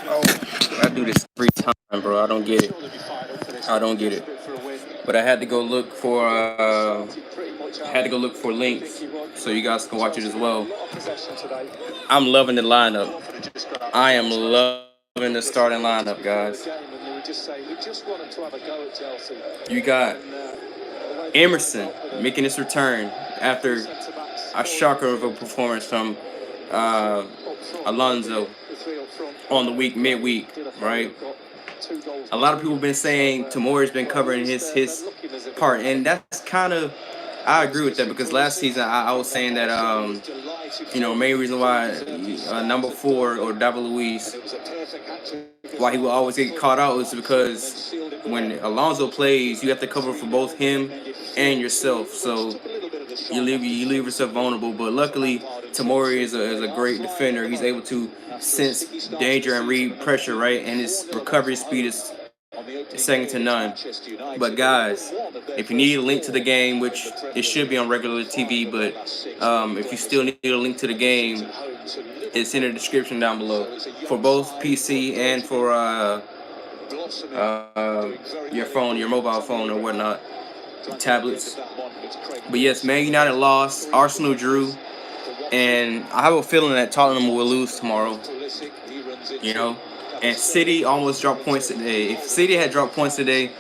Oh, I do this every time, bro. I don't get it. I don't get it. But I had to go look for links so you guys can watch it as well. I'm loving the lineup. I am loving the starting lineup, guys. You got Emerson making his return after a shocker of a performance from uh, Alonso on the midweek, right? A lot of people have been saying Tamori's been covering his part, and that's kind of I agree with that because last season I was saying that main reason why number 4 or David Luiz why he will always get caught out is because when Alonso plays, you have to cover for both him and yourself. So you leave yourself vulnerable. But luckily, Tamori is a great defender. He's able to sense danger and read pressure, right? And his recovery speed is second to none. But guys, if you need a link to the game, which it should be on regular TV, but if you still need a link to the game, it's in the description down below for both PC and for your phone, your mobile phone or whatnot, tablets. But yes, Man United lost, Arsenal drew, and I have a feeling that Tottenham will lose tomorrow. You know, and City almost dropped points today. If City had dropped points today,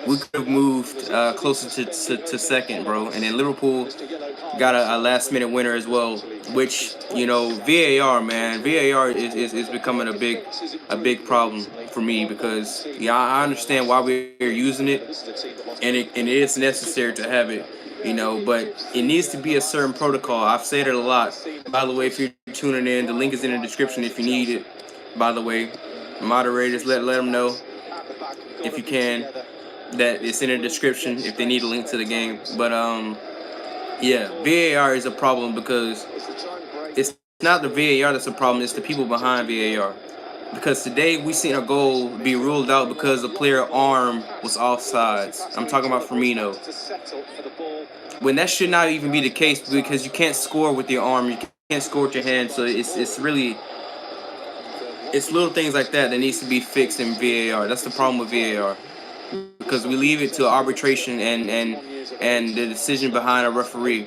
we could have moved closer to second, bro. And then Liverpool got a last minute winner as well, which VAR, man, VAR is becoming a big problem for me because I understand why we're using it, and it is necessary to have it. But it needs to be a certain protocol. I've said it a lot. By the way, if you're tuning in, the link is in the description if you need it. By the way, moderators, let them know if you can that it's in the description if they need a link to the game. But yeah, VAR is a problem because it's not the VAR that's a problem, it's the people behind VAR. Because today we seen a goal be ruled out because the player arm was offsides. I'm talking about Firmino. When that should not even be the case because you can't score with your arm, you can't score with your hand. So it's really little things like that needs to be fixed in VAR. That's the problem with VAR. Because we leave it to arbitration and the decision behind a referee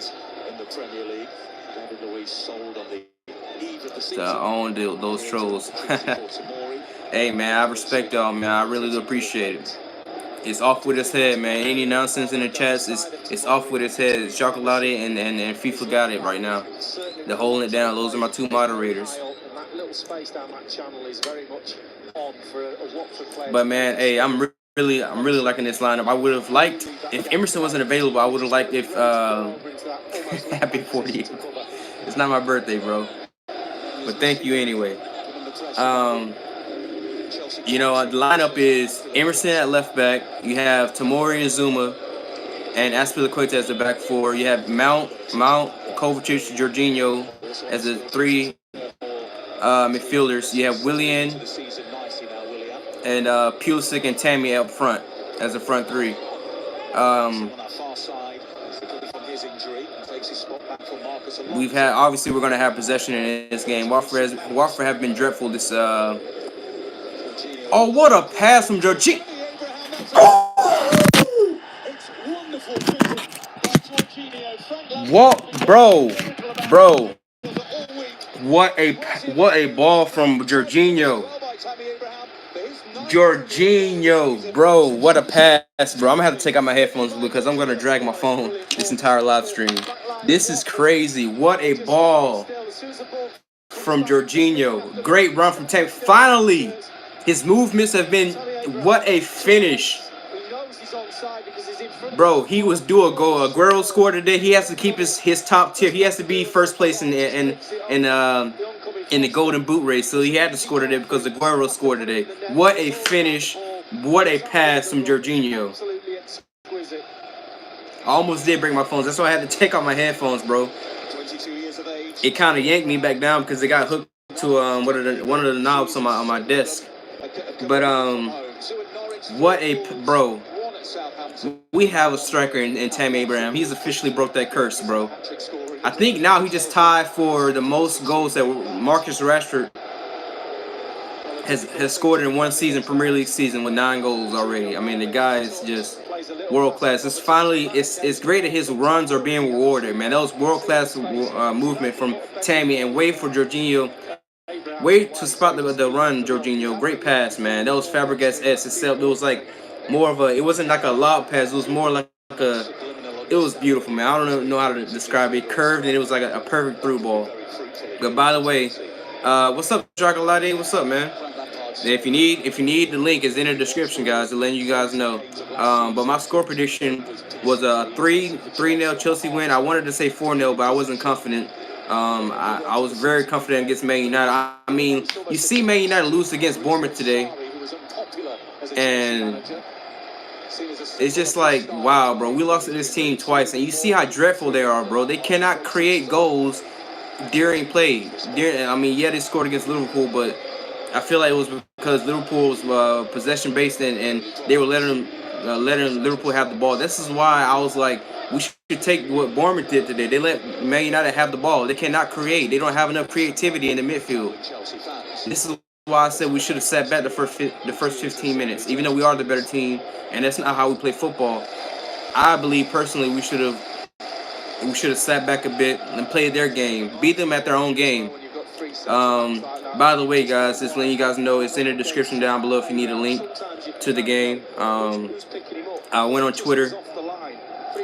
to own those trolls. Hey man, I respect y'all, man. I really do appreciate it. It's off with his head, man. Any nonsense in the chats, it's off with his head. Chocolate and FIFA got it right now. They're holding it down. Those are my two moderators. But man, hey, I'm really liking this lineup. I would have liked if Emerson wasn't available. I would have liked if happy 40th. It's not my birthday, bro. But thank you anyway. The lineup is Emerson at left back. You have Tamori and Zuma, and Aspilicueta as the back 4. You have Mount, Kovacic, Jorginho as the 3 midfielders. You have Willian and Pulisic and Tammy up front as the front 3. Obviously we're gonna have possession in this game. Watford have been dreadful this. Oh, what a pass from Jorginho! What, bro? What a ball from Jorginho! Bro, what a pass, bro. I'm gonna have to take out my headphones because I'm gonna drag my phone this entire live stream. This is crazy. What a ball from Jorginho. Great run from Tank. Finally, his movements have been. What a finish. Bro, he was due a goal. Aguero scored today. He has to keep his top tier. He has to be first place in the Golden Boot race. So he had to score today because Aguero scored today. What a finish. What a pass from Jorginho. I almost did break my phones. That's why I had to take out my headphones, bro. It kind of yanked me back down because it got hooked to one of the knobs on my desk. But what a bro. We have a striker in Tammy Abraham. He's officially broke that curse, bro. I think now he just tied for the most goals that Marcus Rashford has scored in one season, Premier League season, with 9 goals already. I mean, the guy is just world class. It's great that his runs are being rewarded, man. That was world class movement from Tammy, and wait for Jorginho. Wait to spot the run, Jorginho. Great pass, man. That was Fabregas-esque. Except it was like more of a. It wasn't like a lob pass. It was more like a. It was beautiful, man. I don't know how to describe it. Curved, and it was like a perfect through ball. But by the way, what's up, Dracolade? What's up, man? If you need the link, is in the description, guys, to let you guys know. But my score prediction was a 3-0 Chelsea win. I wanted to say 4-0, but I wasn't confident. I was very confident against Man United. I mean, you see Man United lose against Bournemouth today, and it's just like, wow, bro. We lost to this team twice, and you see how dreadful they are, bro. They cannot create goals during play. I mean, yeah, they scored against Liverpool, but I feel like it was because Liverpool was possession based, and they were letting Liverpool have the ball. This is why I was like, we should take what Bournemouth did today. They let Man United have the ball. They cannot create. They don't have enough creativity in the midfield. This is why I said we should have sat back the first 15 minutes, even though we are the better team, and that's not how we play football. I believe personally we should have sat back a bit and played their game, beat them at their own game. By the way, guys, just letting you guys know, it's in the description down below if you need a link to the game. I went on Twitter.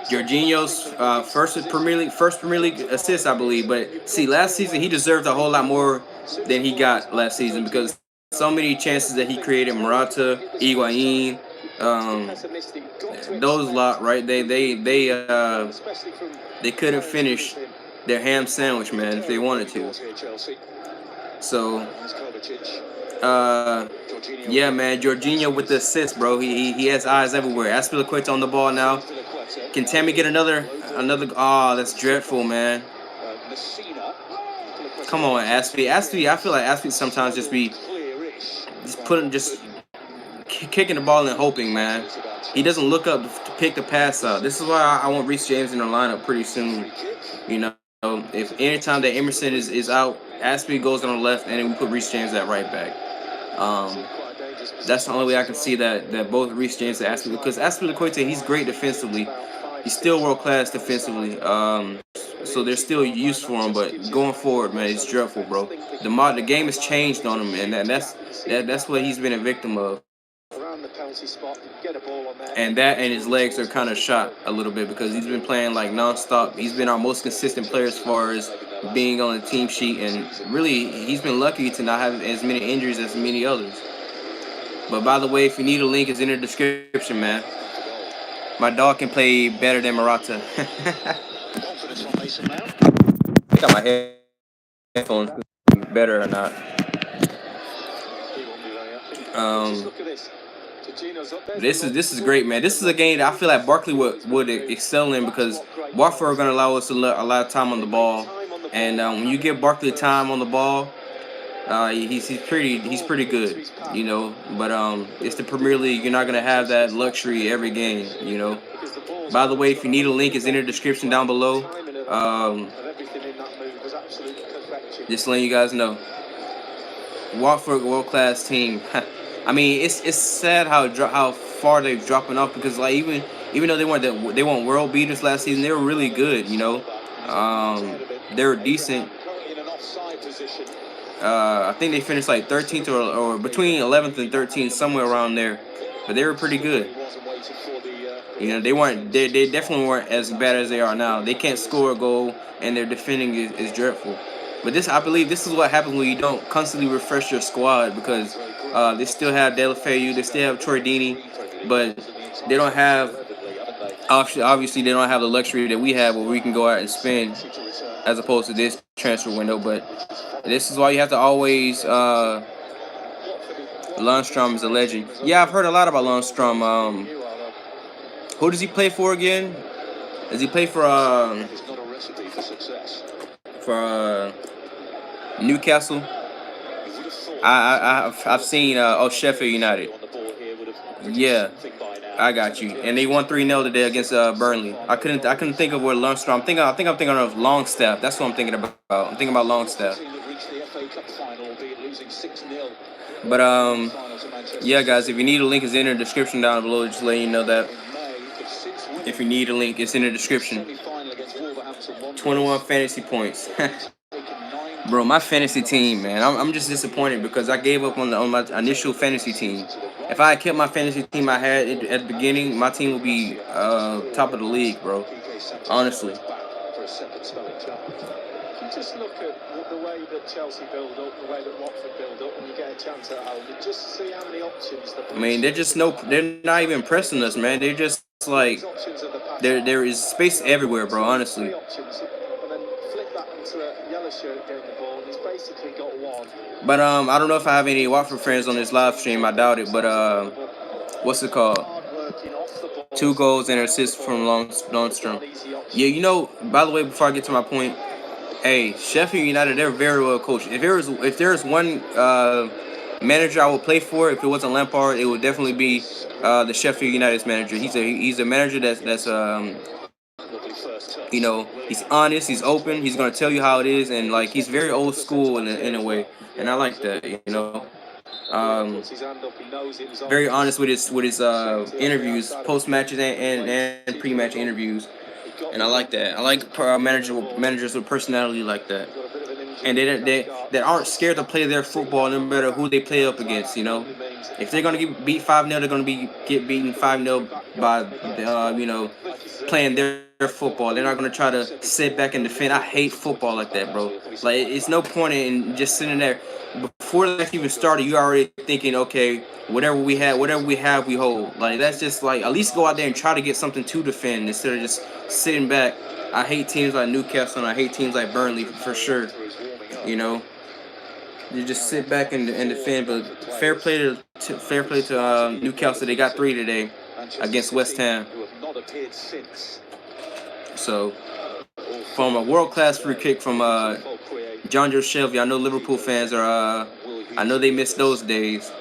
Jorginho's first Premier League assist, I believe. But see, last season he deserved a whole lot more than he got last season, because so many chances that he created. Morata, Higuain, those lot, right? They couldn't finish their ham sandwich, man, if they wanted to. So, yeah, man, Jorginho with the assist, bro. He has eyes everywhere. Azpilicueta on the ball now. Can Tammy get another? Oh, that's dreadful, man. Come on, Aspi. I feel like Aspi sometimes just kicking the ball and hoping, man. He doesn't look up to pick the pass up. This is why I want Reece James in the lineup pretty soon. You know, if anytime that Emerson is out, Aspi goes on the left, and then we put Reece James at right back. That's the only way I can see that both Reece James and Aspi, because Azpilicueta, he's great defensively. He's still world class defensively. So there's still use for him, but going forward, man, it's dreadful, bro. The game has changed on him, and that's what he's been a victim of. And his legs are kind of shot a little bit because he's been playing like nonstop. He's been our most consistent player as far as being on the team sheet, and really he's been lucky to not have as many injuries as many others. But by the way, if you need a link, it's in the description, man. My dog can play better than Morata. I got my headphones better or not. This is great, man. This is a game that I feel like Barkley would excel in, because Watford are going to allow us a lot of time on the ball, and when you give Barkley time on the ball, he's pretty good, you know. But it's the Premier League. You're not going to have that luxury every game, you know. By the way, if you need a link, it's in the description down below. Just letting you guys know. Watford, world-class team. I mean, it's sad how far they're dropping off, because like even though they weren't world beaters last season, they were really good, you know. They were decent. I think they finished like 13th or between 11th and 13th, somewhere around there. But they were pretty good. You know, they definitely weren't as bad as they are now. They can't score a goal, and their defending is dreadful. But I believe this is what happens when you don't constantly refresh your squad, because they still have Deulofeu, they still have Troy Deeney, but they don't have, obviously they don't have the luxury that we have where we can go out and spend, as opposed to this transfer window. But this is why you have to always, Lundstrom is a legend. Yeah, I've heard a lot about Lundstrom. Who does he play for again? Does he play for Newcastle? I've seen Sheffield United. Yeah, I got you. And they won 3-0 today against Burnley. I couldn't think of where Lundstrom. I think I'm thinking of Longstaff. That's what I'm thinking about. I'm thinking about Longstaff. But yeah, guys, if you need a link, it's in the description down below. Just letting you know that if you need a link, it's in the description. 21 fantasy points. Bro, my fantasy team, man, I'm just disappointed because I gave up on my initial fantasy team. If I had kept my fantasy team I had at the beginning, my team would be top of the league, bro. Honestly. Just look at the way that Chelsea build up, the way that Watford build up, and you get a chance at home. You just see how many options. I mean, they're not even pressing us, man. They're just like there is space everywhere, bro. Honestly. But I don't know if I have any Watford friends on this live stream. I doubt it. But what's it called? 2 goals and an assist from Lundstrom. Yeah, you know. By the way, before I get to my point, hey, Sheffield United, they're very well coached. If there is one manager I would play for, if it wasn't Lampard, it would definitely be the Sheffield United's manager. He's a manager that's you know, he's honest, he's open, he's gonna tell you how it is, and like he's very old school in a way, and I like that, you know. Very honest with his interviews, post matches and pre match interviews, and I like that. I like managers with personality like that, and they that aren't scared to play their football no matter who they play up against. You know, if they're gonna get beat 5-0, they're gonna get beaten 5-0 by you know, playing their football. They're not gonna try to sit back and defend. I hate football like that, bro. Like it's no point in just sitting there. Before the match even started, you already thinking, okay, whatever we have, we hold. Like that's just like at least go out there and try to get something to defend instead of just sitting back. I hate teams like Newcastle and I hate teams like Burnley for sure. You know, you just sit back and defend. But fair play to Newcastle. They got 3 today against West Ham. So from a world-class free kick from John Joe Shelby. I know Liverpool fans are I know they miss those days.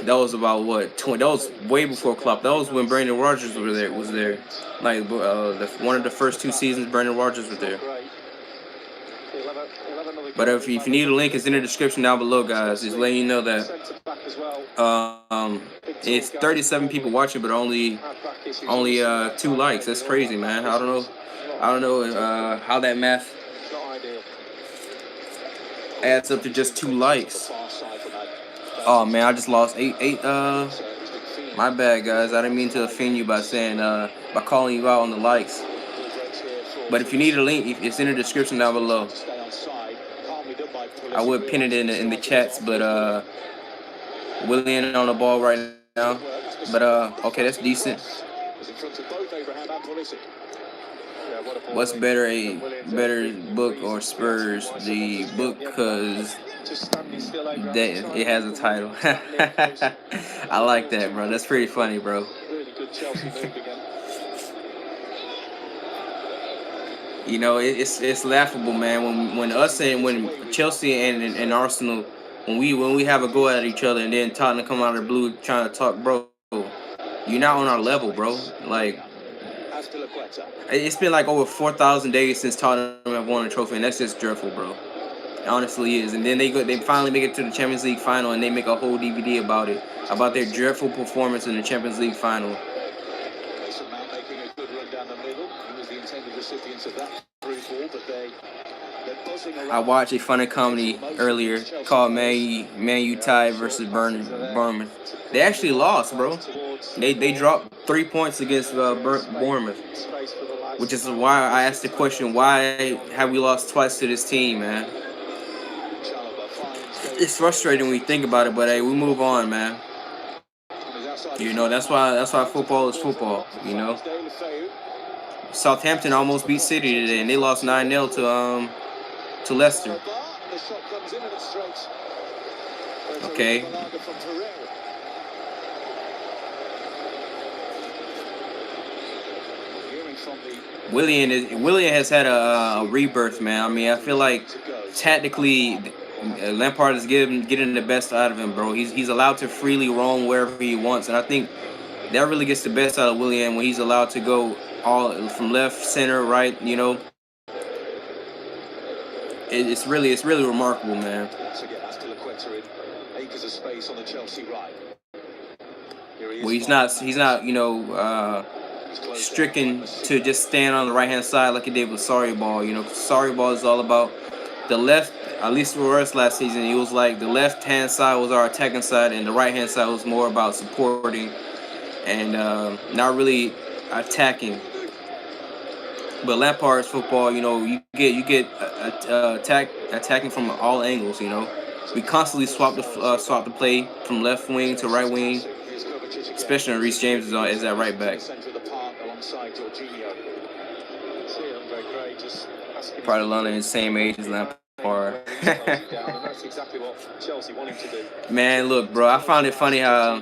That was about what? That was way before Klopp. That was when Brendan Rodgers was there. Like one of the first 2 seasons Brendan Rodgers was there. But if you need a link, it's in the description down below, guys. Just letting you know that it's 37 people watching, but only 2 likes. That's crazy, man. I don't know how that math adds up to just 2 likes. Oh man, I just lost 8. My bad, guys. I didn't mean to offend you by saying by calling you out on the likes. But if you need a link, it's in the description down below. I would pin it in the chats, but Willian on the ball right now. But okay, that's decent. What's better, a better book or Spurs? The book, because it has a title. I like that, bro. That's pretty funny, bro. You know, it's laughable, man. When Chelsea and Arsenal, when we have a go at each other, and then Tottenham come out of the blue trying to talk, bro. You're not on our level, bro. Like, it's been like over 4,000 days since Tottenham have won a trophy, and that's just dreadful, bro. It honestly is. And then they finally make it to the Champions League final, and they make a whole DVD about it, about their dreadful performance in the Champions League final. I watched a funny comedy earlier called Man U tied versus Bournemouth. They actually lost, bro. They dropped 3 points against Bournemouth, which is why I asked the question: why have we lost twice to this team, man? It's frustrating when you think about it, but hey, we move on, man. You know, that's why football is football. You know, Southampton almost beat City today, and they lost 9-0 to Leicester. Okay. Willian has had a rebirth, man. I mean, I feel like tactically Lampard is getting the best out of him, bro. He's allowed to freely roam wherever he wants, and I think that really gets the best out of Willian when he's allowed to go all from left, center, right, you know. it's really remarkable, man. Acres of space on the Chelsea right. Well, he's not you know stricken to just stand on the right hand side like he did with Sorry Ball. You know, 'cause Sorry Ball is all about the left. At least for us last season, it was like the left hand side was our attacking side, and the right hand side was more about supporting and not really attacking. But Lampard's football, you know, you get attacking from all angles. You know, we constantly swap the play from left wing to right wing, especially when Reece James is that right back. Probably London is the same age as Lampard. Man, look, bro, I found it funny how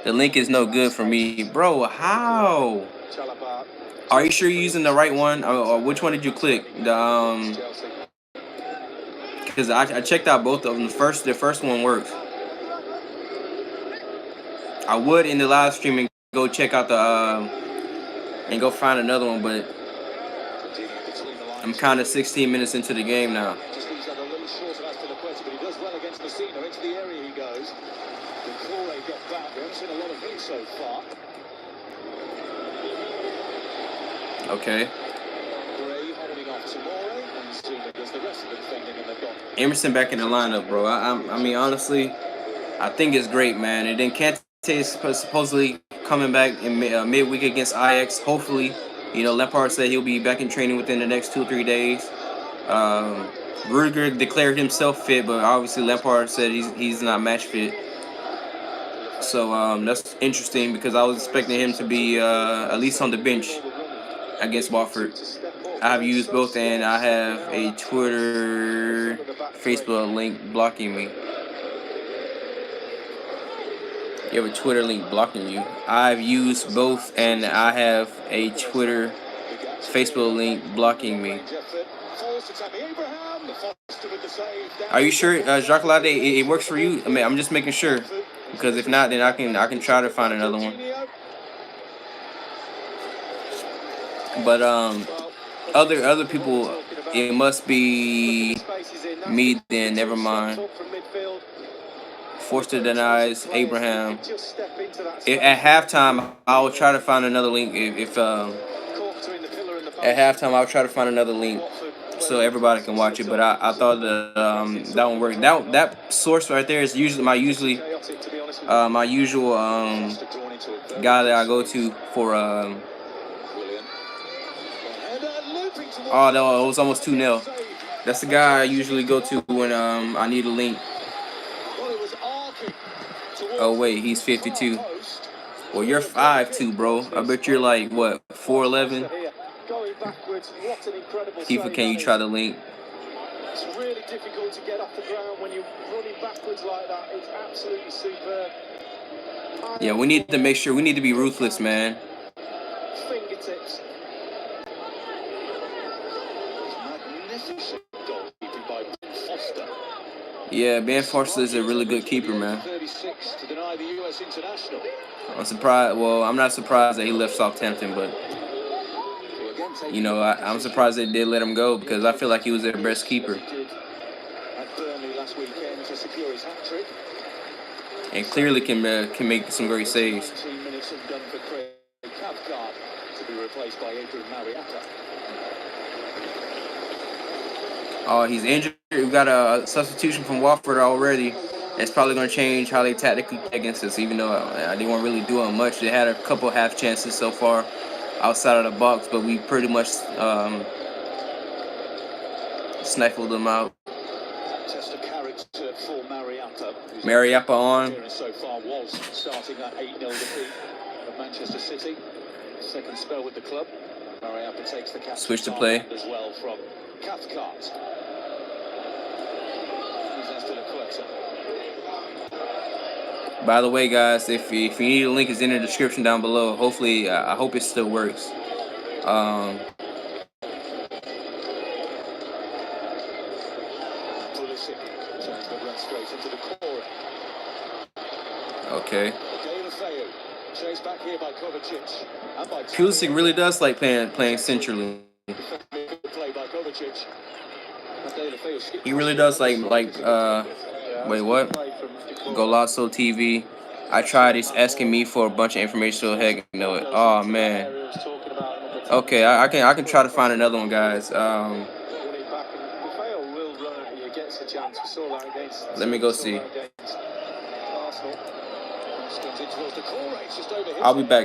the link is no good for me, bro. How? Are you sure you're using the right one, or which one did you click? The because I checked out both of them. The first one works. I would in the live stream and go check out the and go find another one, but I'm kind of 16 minutes into the game now. Okay. Emerson back in the lineup, bro. I mean, honestly, I think it's great, man. And then Kante is supposedly coming back in midweek against Ajax. Hopefully, you know, Lampard said he'll be back in training within the next 2 or 3 days. Rudiger declared himself fit, but obviously Lampard said he's not match fit. So that's interesting because I was expecting him to be at least on the bench against Watford. I have used both, and I have a Twitter, Facebook link blocking me. You have a Twitter link blocking you. I've used both, and I have a Twitter, Facebook link blocking me. Are you sure, Jacques Lade, it works for you? I mean, I'm just making sure, because if not, then I can try to find another one. But other people, it must be me then. Never mind. Forster denies Abraham. At halftime, I'll try to find another link. If at halftime, I'll try to find another link so everybody can watch it. But I thought that one worked. That source right there is usually my usual guy that I go to for Oh no, it was almost 2-0. That's the guy I usually go to when I need a link. Oh wait, he's 52. Well, you're 5'2", bro. I bet you're like what, 4'11". FIFA, can you try the link? It's really difficult to get off the ground when you're running backwards like that. It's absolutely superb. Yeah, we need to make sure. We need to be ruthless, man. Fingertips. Magnificent goalkeeping by Foster. Yeah, Ben Foster is a really good keeper, man. 36 to deny the US international. I'm surprised. Well, I'm not surprised that he left Southampton, but you know, I'm surprised they did let him go because I feel like he was their best keeper. And clearly can make some great saves. Oh, he's injured. We've got a substitution from Watford already. It's probably going to change how they tactically play against us, even though they weren't really doing much. They had a couple half chances so far outside of the box, but we pretty much stifled them out. Mariappa on. So far was starting that 8-0 defeat of Manchester City. Second spell with the club. Mariappa takes the captain. Switch to play. As well from Cathcart. By the way, guys, if you need a link, it's in the description down below. Hopefully, I hope it still works. Okay. Pulisic really does like playing centrally. He really does wait, what? Golasso TV. I tried. He's asking me for a bunch of information so heck know it. Oh man. Okay, I can try to find another one, guys. Let me go see. I'll be back.